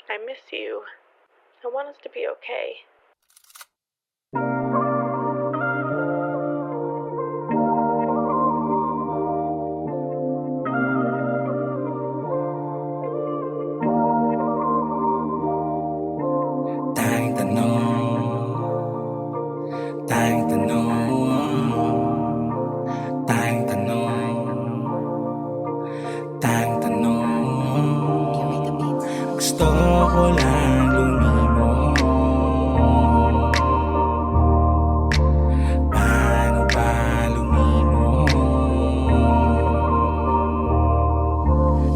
I miss you. I want us to be okay. Tanging tanong, tanging tanong, tanging tanong, tanging tanong. Gusto ko lang lumimot. Paano ba lumimot?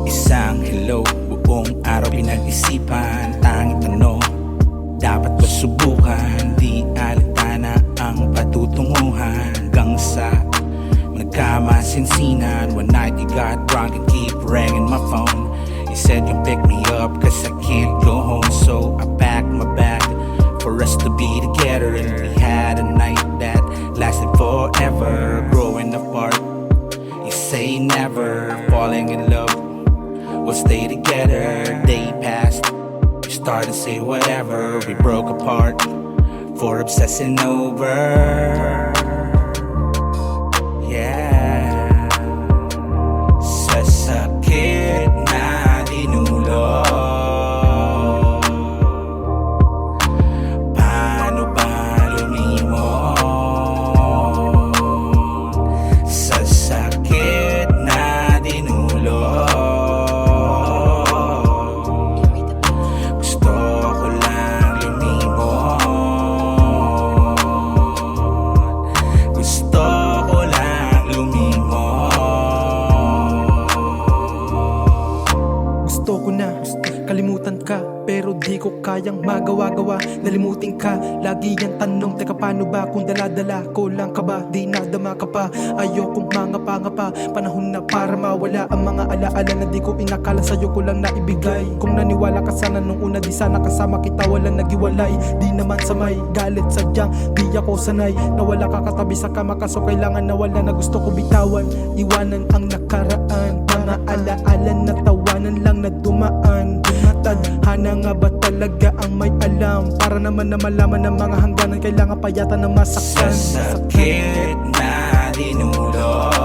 Isang hello, buong araw pinag-isipan. Tanging tanong, dapat ba subukan? Di alintana ang patutunguhan. Hanggang sa nagkamasinsinan. One night you got drunk and keep ringing my phone. You said you'd pick me up cause I can't go home. So I packed my bag for us to be together. And we had a night that lasted forever. Growing apart, you say never. Falling in love, we'll stay together. Day passed, you started to say whatever. We broke apart for obsessing over. Yeah, sa sakit na dinulot. Paano ba lumimot? Sa sakit na dinulot. Gusto ko lang lumimot. Gusto ko lang lumimot. Gusto ko na kalimutan ka, pero di ko kayang magawa-gawa. Nalimutin ka, lagi yan tanong. Teka paano ba kung dala-dala ko lang ka ba? Di nadama ka pa, ayokong mangapa-ngapa. Panahon na para mawala ang mga alaala na di ko inakala. Sa'yo ko lang naibigay. Kung naniwala ka sana nung una, di sana kasama kita, walang nagiwalay. Di naman sa may galit, sadyang di ako sanay. Nawala ka katabi sa kama, kaso kailangan nawala na gusto ko bitawan. Iwanan ang nakaraan, mga alaala na tawanan lang na dumaan. Tadhana nga ba talaga ang may alam? Para naman na malaman ng mga hangganan, kailangan pa yata na Sa masaktan. sakit na dinulot.